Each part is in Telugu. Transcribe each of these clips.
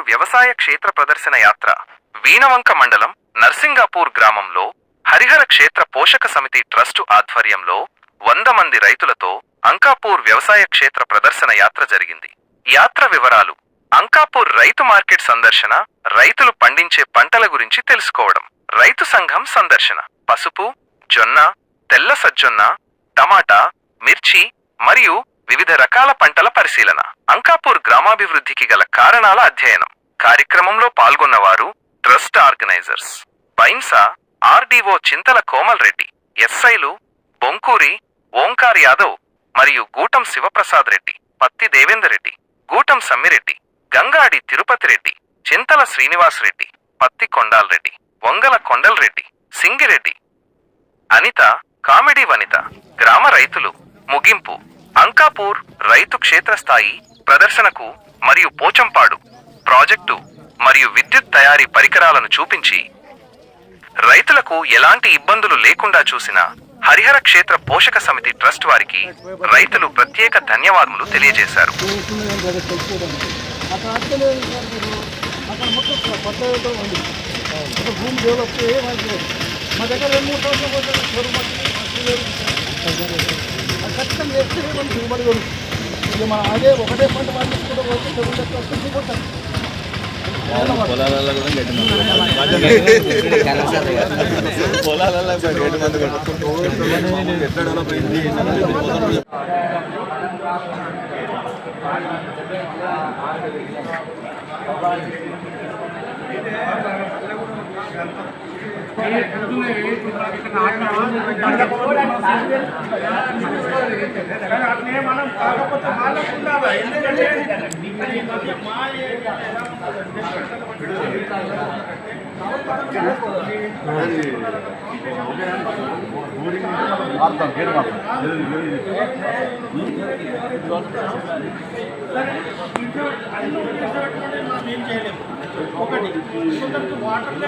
వ్యవసాయ క్షేత్ర ప్రదర్శన యాత్ర వీణవంక మండలం నర్సింగాపూర్ గ్రామంలో హరిహర క్షేత్ర పోషక సమితి ట్రస్టు ఆధ్వర్యంలో 100 మంది రైతులతో అంకాపూర్ వ్యవసాయ క్షేత్ర ప్రదర్శన యాత్ర జరిగింది. యాత్ర వివరాలు: అంకాపూర్ రైతు మార్కెట్ సందర్శన, రైతులు పండించే పంటల గురించి తెలుసుకోవడం, రైతు సంఘం సందర్శన, పసుపు, జొన్న, తెల్ల సజ్జొన్న, టమాటా, మిర్చి మరియు వివిధ రకాల పంటల పరిశీలన, అంకాపూర్ గ్రామాభివృద్ధికి గల కారణాల అధ్యయనం. కార్యక్రమంలో పాల్గొన్నవారు ట్రస్ట్ ఆర్గనైజర్స్ బైన్సా ఆర్డీఓ చింతల కోమల్ రెడ్డి, ఎస్ఐలు బొంకూరి ఓంకార్ యాదవ్ మరియు గూటం శివప్రసాద్ రెడ్డి, పత్తి దేవేందర్ రెడ్డి, గూటం సమ్మిరెడ్డి, గంగాడి తిరుపతి రెడ్డి, చింతల శ్రీనివాస్ రెడ్డి, పత్తి కొండాల్ రెడ్డి, వంగల కొండల్ రెడ్డి, సింగిరెడ్డి, అనిత, కామెడీ వనిత. గ్రామ రైతులు. ముగింపు: అంకాపూర్ రైతు క్షేత్రస్థాయి ప్రదర్శనకు మరియు పోచంపాడు ప్రాజెక్టు మరియు విద్యుత్ తయారీ పరికరాలను చూపించి రైతులకు ఎలాంటి ఇబ్బందులు లేకుండా చూసిన హరిహర క్షేత్ర పోషక సమితి ట్రస్ట్ వారికి రైతులు ప్రత్యేక ధన్యవాదములు తెలియజేశారు. మనం అదే ఒకటే పంట పండించుకుంటూ పొలాలలో కూడా గడ్డి పొలాలలో గడ్డి మందు ఎట్లా డెవలప్ అయింది. మనం కాకపోతే మాలకుండా ఎందుకంటే ఏం చేయలేము. ఒకటి వాటర్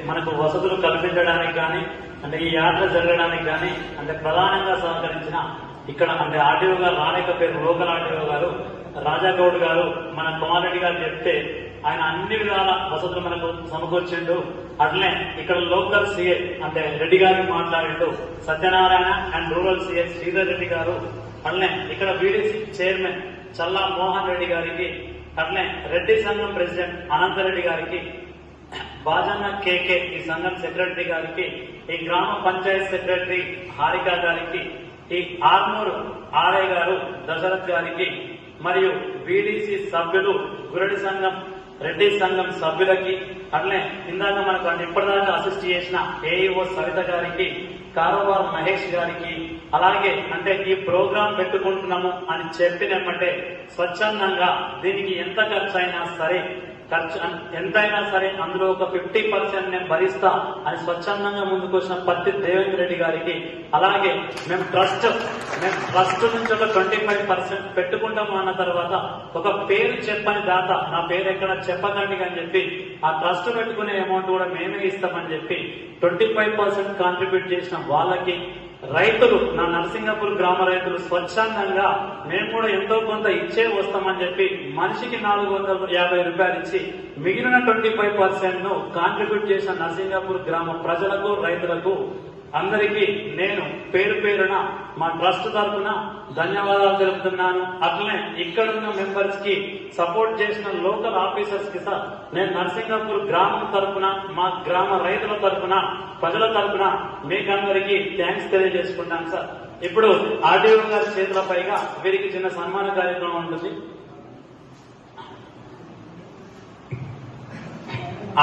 మనకు వసతులు కల్పించడానికి కానీ అంటే ఈ యాత్ర జరగడానికి కానీ అంటే ప్రధానంగా సహకరించిన ఇక్కడ అంటే ఆర్టీఓ గారు రానేకపోయారు, లోకల్ ఆర్టీఓ గారు రాజాగౌడ్ గారు మన కుమారెడ్డి గారు చెప్తే ఆయన అన్ని విధాల వసతులు మనకు సమకూర్చిండు. అట్లే ఇక్కడ లోకల్ సీఏ అంటే రెడ్డి గారికి మాట్లాడిండు, Satyanarayana and rural CA Sridhar Reddy గారు, అట్లే ఇక్కడ బీడీసీ చైర్మన్ చల్లా మోహన్ రెడ్డి గారికి, అట్లే రెడ్డి సంఘం ప్రెసిడెంట్ అనంతరెడ్డి గారికి, బాజన్న కేకే ఈ సంఘం సెక్రటరీ గారికి, ఈ గ్రామ పంచాయత్ సెక్రటరీ హారిక గారికి, ఈ ఆర్మూరు ఆర్ఐ గారు దశరథ్ గారికి మరియు బీడీసీ సభ్యులు గురడి సంఘం రెడ్డి సంఘం సభ్యులకి, అట్లే ఇందాక మనకు అంటే ఇప్పటిదాకా అసిస్ట్ చేసిన ఏఈఓ సవిత గారికి, కారోబార్ మహేష్ గారికి, అలాగే అంటే ఈ ప్రోగ్రాం పెట్టుకుంటున్నాము అని చెప్పినమ్మంటే స్వచ్ఛందంగా దీనికి ఎంత ఖర్చు అయినా సరే ఖర్చు ఎంతైనా సరే అందులో ఒక 50% నేను భరిస్తా అని స్వచ్ఛందంగా ముందుకొచ్చిన పత్తి దేవేంద్ర రెడ్డి గారికి, అలాగే మేము ట్రస్ట్ నుంచి ఒక 25% పెట్టుకుంటాము అన్న తర్వాత ఒక పేరు చెప్పని దాత, నా పేరు ఎక్కడ చెప్పకండి అని చెప్పి ఆ ట్రస్ట్ పెట్టుకునే అమౌంట్ కూడా మేమే ఇస్తామని చెప్పి 25% కాంట్రిబ్యూట్ చేసిన వాళ్ళకి, రైతులు నా నరసింగపూర్ గ్రామ రైతులు స్వచ్ఛందంగా మేము కూడా ఎంతో కొంత ఇచ్చే వస్తామని చెప్పి మనిషికి 450 రూపాయలు ఇచ్చి మిగిలిన 25% ను కాంట్రిబ్యూట్ చేసిన నరసింగపూర్ గ్రామ ప్రజలకు, రైతులకు అందరికీ నేను పేరు పేరున మా ట్రస్ట్ తరఫున ధన్యవాదాలు తెలుపుతున్నాను. అట్లనే ఇక్కడున్న మెంబర్స్ కి, సపోర్ట్ చేసిన లోకల్ ఆఫీసర్స్ కి సార్ నేను నరసింగపూర్ గ్రామం తరఫున, మా గ్రామ రైతుల తరఫున, ప్రజల తరఫున మీకందరికీ థ్యాంక్స్ తెలియజేసుకుంటాను సార్. ఇప్పుడు ఆర్డీఓ గారి చేతుల పైగా వీరికి చిన్న సన్మాన కార్యక్రమం ఉంటుంది.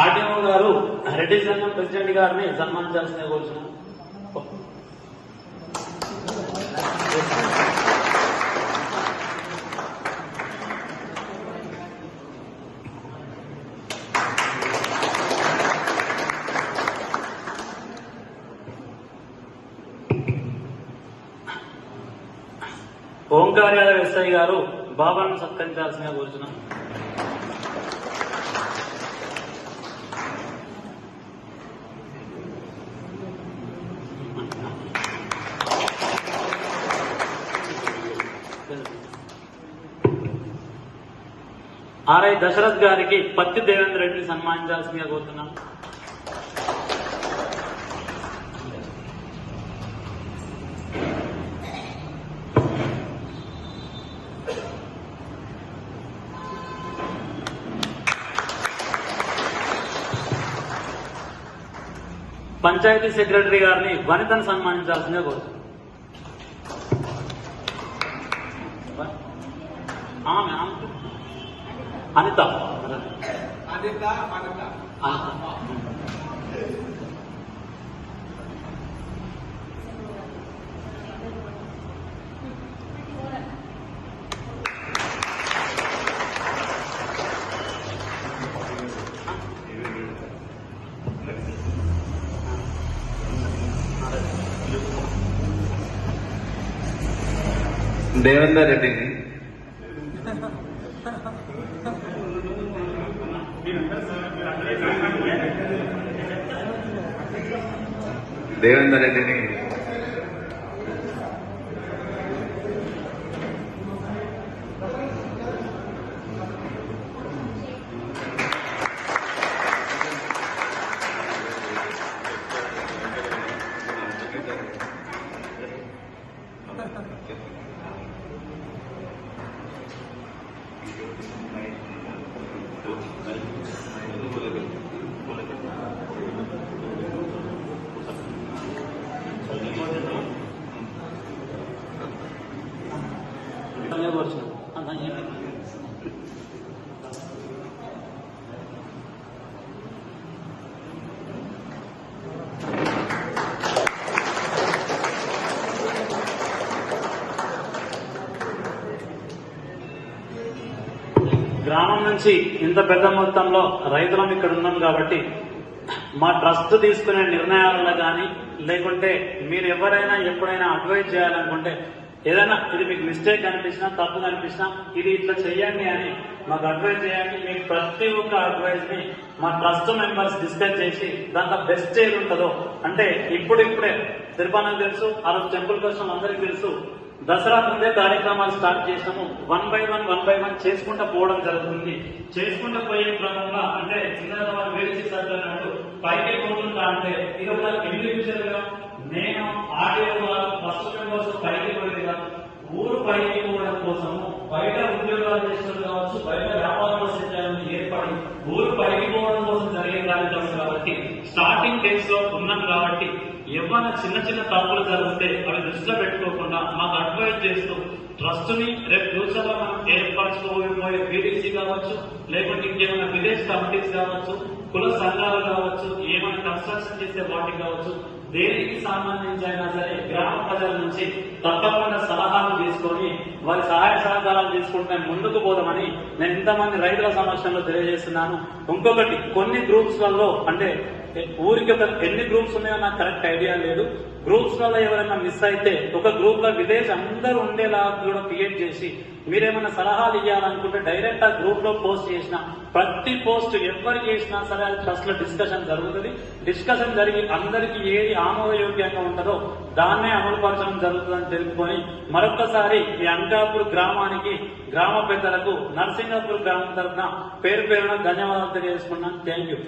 ఆర్డీఓ గారు రెడ్డి సంఘం ప్రెసిడెంట్ గారిని సన్మానించాల్సిన కోరుచున్నాను. ఓంకార్ యాదవ్ ఎస్ఐ గారు బాబాను సత్కరించాల్సిందిగా కోరుచున్నాం. ఆర్ఐ దశరథ్ గారికి పత్తి దేవేంద్ర రెడ్డిని సన్మానించాల్సిందిగా కోరుతున్నాం. పంచాయతీ సెక్రటరీ గారిని వనితను సన్మానించాల్సిందిగా కోరుతున్నాం. అనిత దేవేందర్ రెడ్డిని గ్రామం నుంచి ఇంత పెద్ద మొత్తంలో రైతులం ఇక్కడ ఉన్నాం కాబట్టి మా ట్రస్ట్ తీసుకునే నిర్ణయాలలో కానీ, లేకుంటే మీరు ఎవరైనా ఎప్పుడైనా అడ్వైజ్ చేయాలనుకుంటే, ఏదైనా ఇది మీకు మిస్టేక్ అనిపించినా, తప్పు కనిపించినా, ఇది ఇట్లా చెయ్యండి అని మాకు అడ్వైజ్ చేయండి. మీకు ప్రతి ఒక్క అడ్వైజ్ ని మా ట్రస్ట్ మెంబర్స్ డిస్కస్ చేసి దాంట్లో బెస్ట్ ఏది ఉంటుందో, అంటే ఇప్పుడే తిరుపతికి తెలుసు, ఆ రోజు టెంపుల్ కోసం అందరికీ తెలుసు, దసరా ముందే కార్యక్రమాలు స్టార్ట్ చేసాము. 1 by 1 చేసుకుంటూ పోవడం జరుగుతుంది. చేసుకుంటూ పోయే క్రమంగా అంటే చిన్నగా వేడిచి సర్దన్నట్టు పైకి పోతుందా అంటే ఇది ఒక ఇండివిజువల్ గా నేను ఆడియో ఫస్ట్ మెంబర్స్ పైకి పోయేది కాదు, ఊరు పైకి పోవడం కోసము బయట ఉద్యోగాలు చేసేది కావచ్చు, బయట వ్యాపారాలు చేయాలని ఏర్పడి ఊరు పైకి పోవడం కోసం జరిగే కార్యక్రమం కాబట్టి స్టార్టింగ్ డేస్ లో ఉన్నాం కాబట్టి ఏమైనా చిన్న తప్పులు జరిగితే అవి దృష్టిలో పెట్టుకోకుండా మాకు అడ్వైజ్ చేస్తూ ట్రస్ట్ ని రేపు ఫ్యూచర్ లో మనం ఏర్పరచుకోబోయే బీడీసీ కావచ్చు, లేకుంటే ఇంకేమైనా విలేజ్ కమిటీస్ కావచ్చు, కుల సంఘాలు కావచ్చు, ఏమైనా కన్స్ట్రక్షన్ చేసే వాటికి కావచ్చు, దేనికి సంబంధించి అయినా సరే గ్రామ ప్రజల నుంచి తప్పకుండా సలహాలు తీసుకొని వారి సహాయ సహకారాలు తీసుకుంటే ముందుకు పోదామని నేను ఇంతమంది రైతుల సమక్షంలో తెలియజేస్తున్నాను. ఇంకొకటి, కొన్ని గ్రూప్స్ లలో అంటే ఊరికి ఒక ఎన్ని గ్రూప్స్ ఉన్నాయో నాకు కరెక్ట్ ఐడియా లేదు. గ్రూప్స్ వల్ల ఎవరైనా మిస్ అయితే ఒక గ్రూప్ లో విదేశీ అందరూ ఉండేలా కూడా క్రియేట్ చేసి మీరేమైనా సలహాలు ఇవ్వాలనుకుంటే డైరెక్ట్ ఆ గ్రూప్ లో పోస్ట్ చేసిన ప్రతి పోస్ట్ ఎవరు చేసినా సరే అది ఫస్ట్ లో డిస్కషన్ జరుగుతుంది. డిస్కషన్ జరిగి అందరికి ఏది ఆమోదయోగ్యంగా ఉంటుందో దాన్నే అమలుపరచడం జరుగుతుందని తెలుపుకొని మరొకసారి ఈ అంకాపూర్ గ్రామానికి గ్రామ పెద్దలకు నర్సింగాపూర్ గ్రామం తరఫున పేరు పేరున ధన్యవాదాలు తెలియజేసుకున్నాను. Thank you.